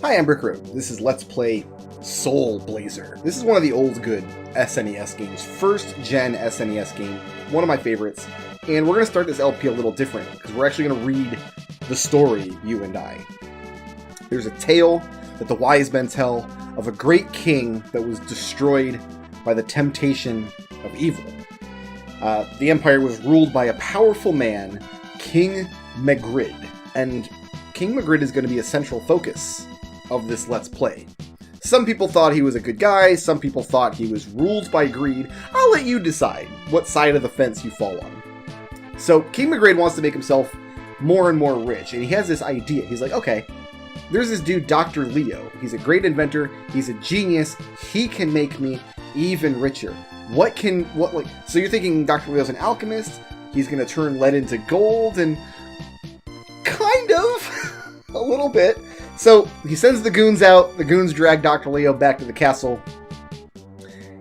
Hi, I'm Brickroad. This is Let's Play Soulblazer. This is one of the old good SNES games. First gen SNES game. One of my favorites. And we're going to start this LP a little different, because we're actually going to read the story, you and I. There's a tale that the wise men tell of a great king that was destroyed by the temptation of evil. The empire was ruled by a powerful man, King Magritte. And King Magritte is going to be a central focus of this Let's Play. Some people thought he was a good guy, some people thought he was ruled by greed. I'll let you decide what side of the fence you fall on. So King Magritte wants to make himself more and more rich, and he has this idea. He's like, okay, there's this dude, Dr. Leo. He's a great inventor, he's a genius, he can make me even richer. So you're thinking Dr. Leo's an alchemist, he's gonna turn lead into gold, and kind of, a little bit. So he sends the goons out, the goons drag Dr. Leo back to the castle.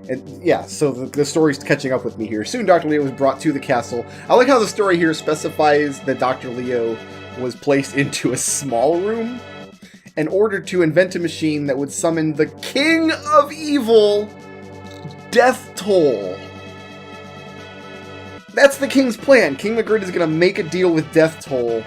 And yeah, so the story's catching up with me here. Soon Dr. Leo was brought to the castle. I like how the story here specifies that Dr. Leo was placed into a small room in order to invent a machine that would summon the King of Evil, Death Toll. That's the king's plan. King Magritte is going to make a deal with Death Toll,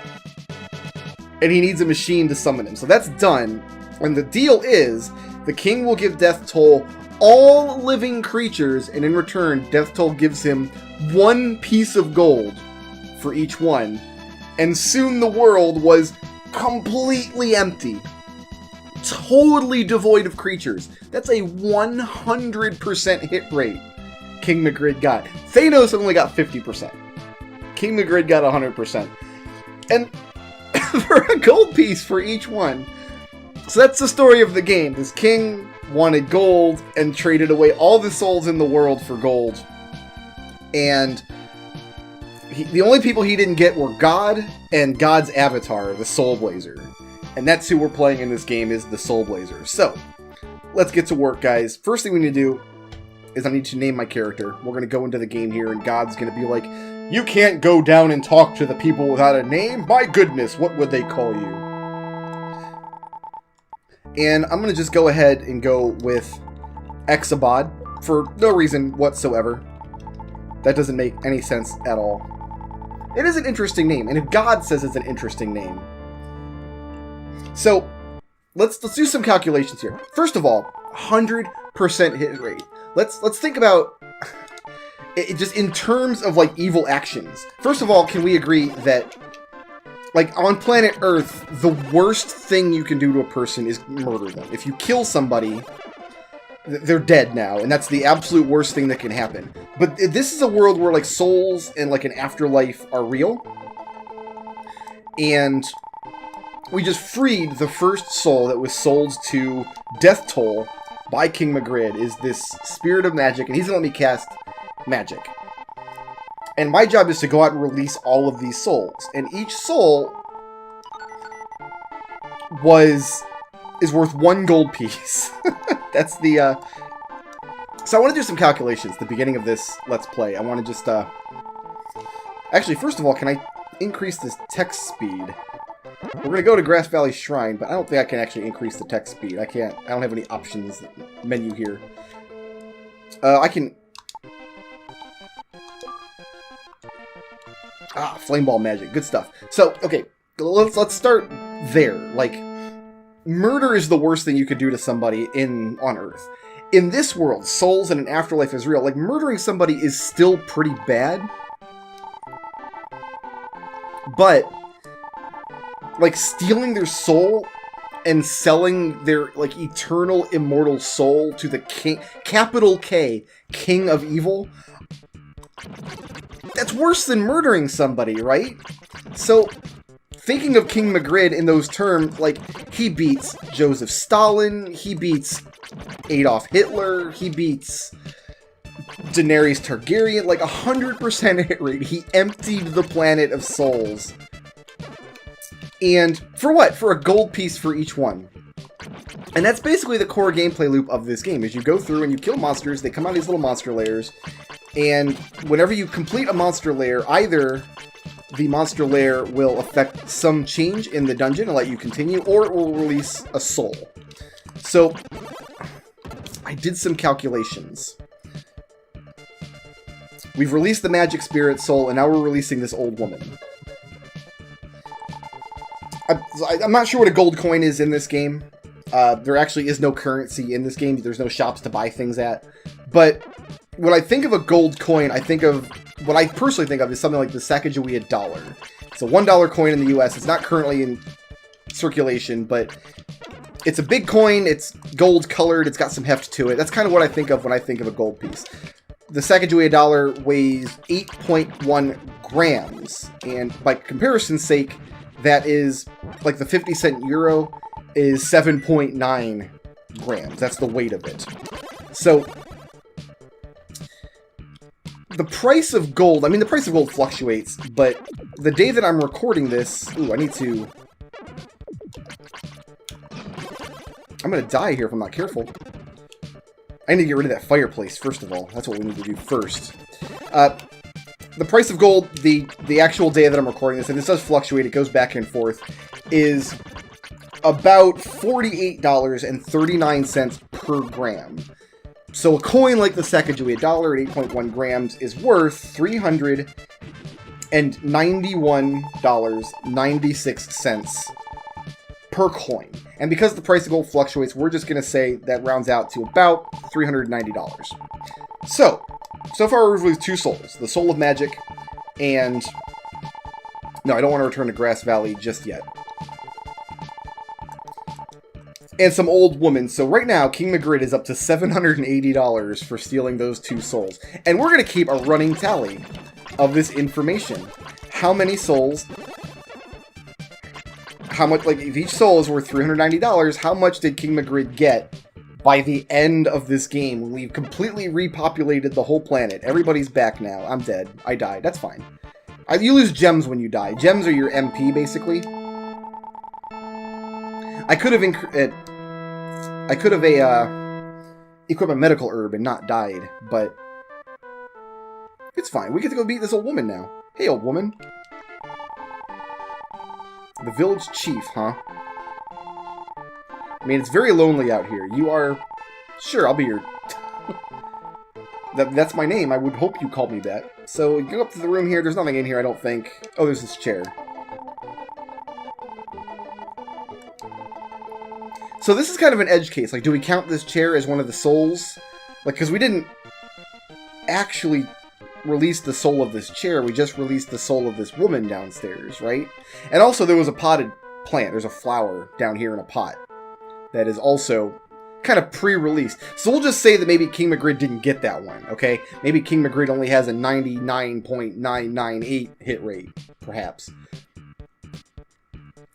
and he needs a machine to summon him. So that's done. And the deal is, the king will give Death Toll all living creatures, and in return, Death Toll gives him 1 piece of gold for each one. And soon the world was completely empty. Totally devoid of creatures. That's a 100% hit rate King Magritte got. Thanos only got 50%. King Magritte got 100%. And for a gold piece for each one. So that's the story of the game. This king wanted gold and traded away all the souls in the world for gold. And the only people he didn't get were God and God's avatar, the Soulblazer. And that's who we're playing in this game, is the Soulblazer. So, let's get to work, guys. First thing we need to do is I need to name my character. We're going to go into the game here, and God's going to be like, you can't go down and talk to the people without a name? My goodness, what would they call you? And I'm going to just go ahead and go with Exabod for no reason whatsoever. That doesn't make any sense at all. It is an interesting name, and if God says it's an interesting name. So, let's do some calculations here. First of all, 100% hit rate. Let's think about it just in terms of, like, evil actions. First of all, can we agree that, like, on planet Earth, the worst thing you can do to a person is murder them. If you kill somebody, they're dead now, and that's the absolute worst thing that can happen. But this is a world where, like, souls and, like, an afterlife are real. And we just freed the first soul that was sold to Death Toll by King Magritte, is this spirit of magic, and he's going to let me cast magic. And my job is to go out and release all of these souls. And each soul is worth 1 gold piece. That's the... So I want to do some calculations at the beginning of this Let's Play. I want to just... Actually, first of all, can I increase this text speed? We're going to go to Grass Valley Shrine, but I don't think I can actually increase the text speed. I don't have any options menu here. I can... Flame Ball Magic. Good stuff. So, okay, let's start there. Like, murder is the worst thing you could do to somebody on Earth. In this world, souls and an afterlife is real. Like, murdering somebody is still pretty bad. But, like, stealing their soul and selling their, like, eternal, immortal soul to the king, capital K, King of Evil, that's worse than murdering somebody, right? So, thinking of King Magritte in those terms, like, he beats Joseph Stalin, he beats Adolf Hitler, he beats Daenerys Targaryen, like 100% hit rate. He emptied the planet of souls. And for what? For a gold piece for each one. And that's basically the core gameplay loop of this game, is you go through and you kill monsters, they come out of these little monster layers, and whenever you complete a monster layer, either the monster lair will affect some change in the dungeon and let you continue, or it will release a soul. So, I did some calculations. We've released the magic spirit soul, and now we're releasing this old woman. I'm not sure what a gold coin is in this game. There actually is no currency in this game. There's no shops to buy things at. But when I think of a gold coin, what I personally think of is something like the Sacagawea dollar. It's a $1 coin in the US. It's not currently in circulation, but it's a big coin. It's gold colored. It's got some heft to it. That's kind of what I think of when I think of a gold piece. The Sacagawea dollar weighs 8.1 grams. And by comparison's sake, that is like the 50-cent euro is 7.9 grams. That's the weight of it. So the price of gold, the price of gold fluctuates, but the day that I'm recording this, I'm going to die here if I'm not careful. I need to get rid of that fireplace, first of all. That's what we need to do first. The price of gold, the actual day that I'm recording this, and this does fluctuate, it goes back and forth, is about $48.39 per gram. So a coin like the Sacagawea dollar at 8.1 grams is worth $391.96 per coin. And because the price of gold fluctuates, we're just going to say that rounds out to about $390. So far we've released 2 souls. The Soul of Magic and... No, I don't want to return to Grass Valley just yet. And some old woman. So right now, King Magritte is up to $780 for stealing those 2 souls. And we're going to keep a running tally of this information. How many souls... How much, if each soul is worth $390, how much did King Magritte get by the end of this game when we've completely repopulated the whole planet? Everybody's back now. I'm dead. I died. That's fine. You lose gems when you die. Gems are your MP, basically. I could have equipped a medical herb and not died, but it's fine. We get to go beat this old woman now. Hey, old woman. The village chief, huh? It's very lonely out here. You are... Sure, I'll be your... That's my name. I would hope you called me that. So, you go up to the room here. There's nothing in here, I don't think. Oh, there's this chair. So this is kind of an edge case. Do we count this chair as one of the souls? Because we didn't actually release the soul of this chair. We just released the soul of this woman downstairs, right? And also there was a potted plant. There's a flower down here in a pot that is also kind of pre-released. So we'll just say that maybe King Magritte didn't get that one, okay? Maybe King Magritte only has a 99.998 hit rate, perhaps.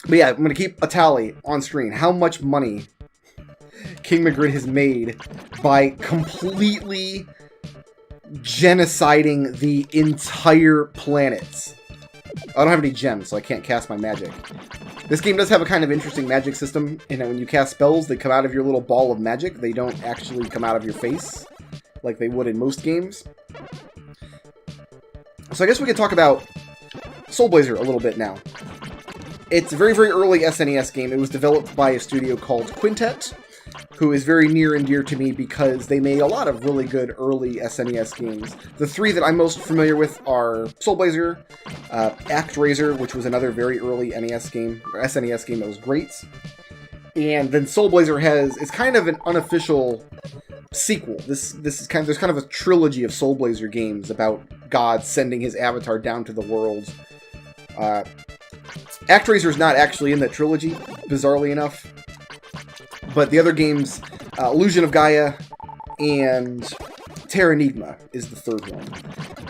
But yeah, I'm going to keep a tally on screen. How much money King Magritte has made by completely genociding the entire planet. I don't have any gems, so I can't cast my magic. This game does have a kind of interesting magic system, in that when you cast spells, they come out of your little ball of magic. They don't actually come out of your face, like they would in most games. So I guess we could talk about Soulblazer a little bit now. It's a very, very early SNES game. It was developed by a studio called Quintet, who is very near and dear to me because they made a lot of really good early SNES games. The 3 that I'm most familiar with are Soulblazer, ActRaiser, which was another very early NES game, or SNES game that was great. And then Soulblazer is kind of an unofficial sequel. There's kind of a trilogy of Soulblazer games about God sending his avatar down to the world. ActRaiser is not actually in that trilogy, bizarrely enough. But the other games, Illusion of Gaia and Terranigma is the 3rd one.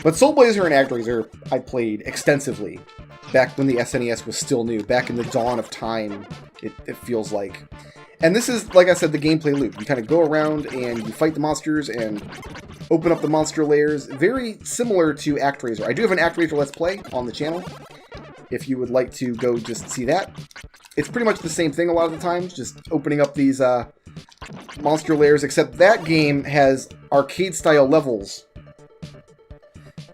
But Soulblazer and ActRaiser I played extensively back when the SNES was still new, back in the dawn of time, it feels like. And this is, like I said, the gameplay loop. You kind of go around and you fight the monsters and open up the monster layers. Very similar to ActRaiser. I do have an ActRaiser Let's Play on the channel, if you would like to go just see that. It's pretty much the same thing a lot of the times, just opening up these monster layers, except that game has arcade-style levels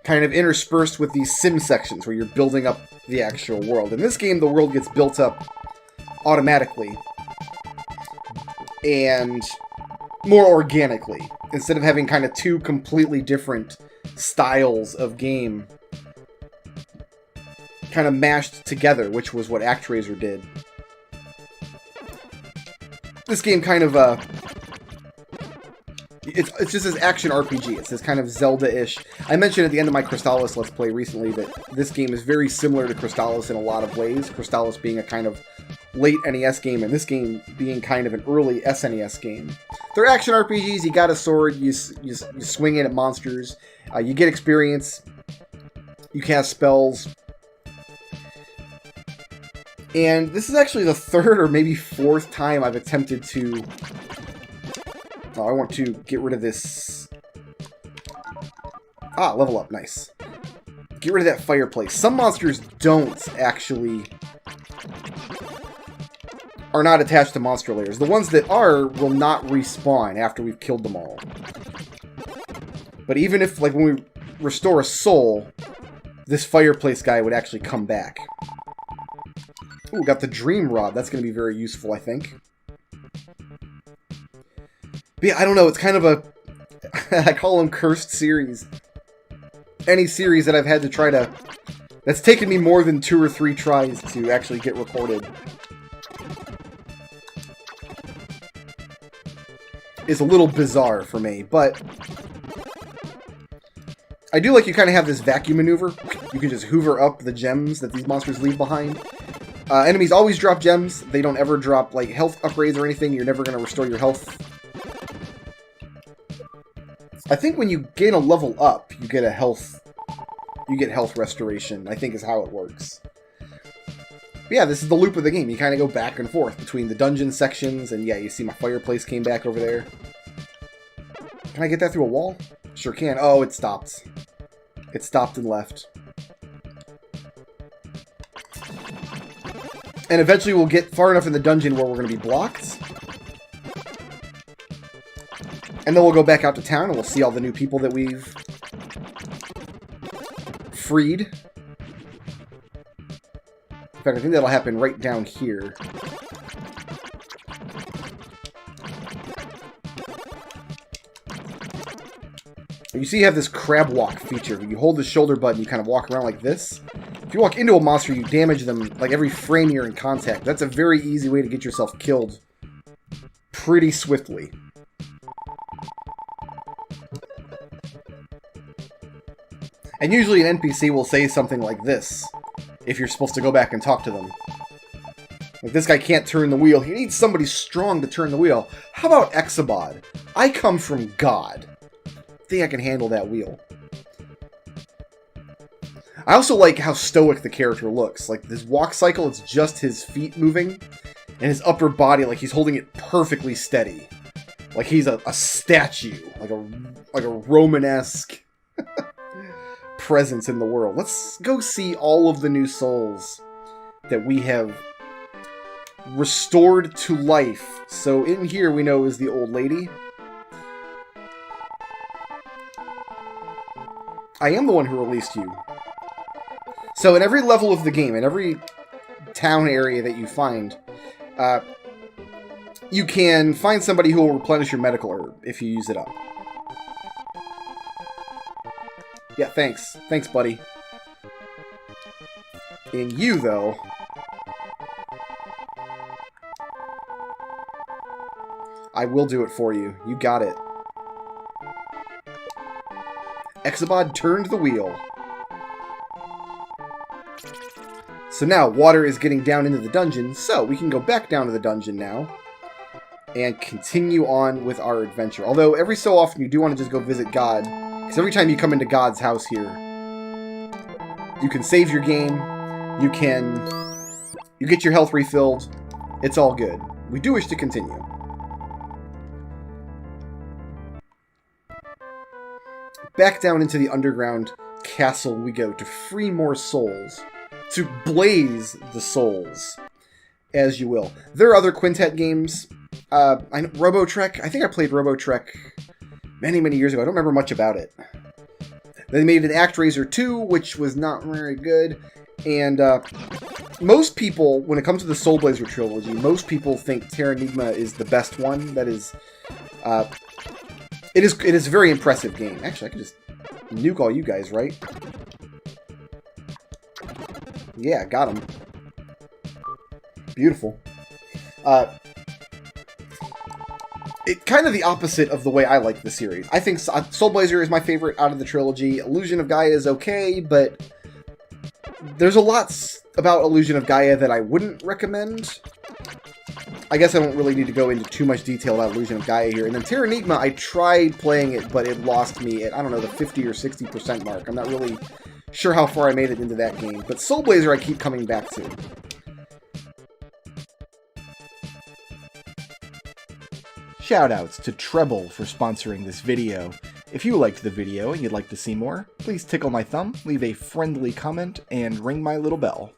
kind of interspersed with these sim sections where you're building up the actual world. In this game, the world gets built up automatically and more organically, instead of having kind of two completely different styles of game kind of mashed together, which was what ActRaiser did. This game kind of, it's just this action RPG. It's this kind of Zelda-ish. I mentioned at the end of my Crystalis Let's Play recently that this game is very similar to Crystalis in a lot of ways. Crystalis being a kind of late NES game, and this game being kind of an early SNES game. They're action RPGs. You got a sword, you swing it at monsters, you get experience, you cast spells. And this is actually the third or maybe fourth time I've attempted to... Oh, I want to get rid of this... Ah, level up, nice. Get rid of that fireplace. Some monsters don't actually... are not attached to monster layers. The ones that are will not respawn after we've killed them all. But even if, like, when we restore a soul, this fireplace guy would actually come back. Ooh, got the Dream Rod. That's going to be very useful, I think. But yeah, I don't know. It's kind of a... I call them cursed series. Any series that I've had to try to... that's taken me more than 2 or 3 tries to actually get recorded is a little bizarre for me, but... I do like you kind of have this vacuum maneuver. You can just hoover up the gems that these monsters leave behind. Enemies always drop gems. They don't ever drop, like, health upgrades or anything. You're never going to restore your health. I think when you gain a level up, you get a health... you get health restoration, I think is how it works. But yeah, this is the loop of the game. You kind of go back and forth between the dungeon sections, and yeah, you see my fireplace came back over there. Can I get that through a wall? Sure can. Oh, it stopped. It stopped and left. And eventually we'll get far enough in the dungeon where we're going to be blocked. And then we'll go back out to town and we'll see all the new people that we've freed. In fact, I think that'll happen right down here. You see you have this crab walk feature. You hold the shoulder button, you kind of walk around like this. If you walk into a monster, you damage them like every frame you're in contact. That's a very easy way to get yourself killed pretty swiftly. And usually an NPC will say something like this if you're supposed to go back and talk to them. Like, this guy can't turn the wheel. He needs somebody strong to turn the wheel. How about Exabod? I come from God. I think I can handle that wheel. I also like how stoic the character looks. Like, this walk cycle, it's just his feet moving, and his upper body, like, he's holding it perfectly steady. Like he's a statue. Like a Romanesque presence in the world. Let's go see all of the new souls that we have restored to life. So in here we know is the old lady. I am the one who released you. So in every level of the game, in every town area that you find, you can find somebody who will replenish your medical herb if you use it up. Yeah, thanks. Thanks, buddy. And you, though... I will do it for you. You got it. Exabod turned the wheel. So now, water is getting down into the dungeon, so we can go back down to the dungeon now and continue on with our adventure. Although, every so often you do want to just go visit God, because every time you come into God's house here, you can save your game, you get your health refilled, it's all good. We do wish to continue. Back down into the underground castle we go to free more souls. To blaze the souls, as you will. There are other quintet games. Robotrek. I think I played Robotrek many, many years ago. I don't remember much about it. They made an ActRaiser 2, which was not very good. And most people, when it comes to the Soulblazer trilogy, most people think Terranigma is the best one. That is, it is a very impressive game. Actually, I could just nuke all you guys, right? Yeah, got him. Beautiful. It's kind of the opposite of the way I like the series. I think Soulblazer is my favorite out of the trilogy. Illusion of Gaia is okay, but there's a lot about Illusion of Gaia that I wouldn't recommend. I guess I don't really need to go into too much detail about Illusion of Gaia here. And then Terranigma, I tried playing it, but it lost me at, I don't know, the 50 or 60% mark. I'm not really sure how far I made it into that game. But Soulblazer I keep coming back to. Shoutouts to Treble for sponsoring this video. If you liked the video and you'd like to see more, please tickle my thumb, leave a friendly comment, and ring my little bell.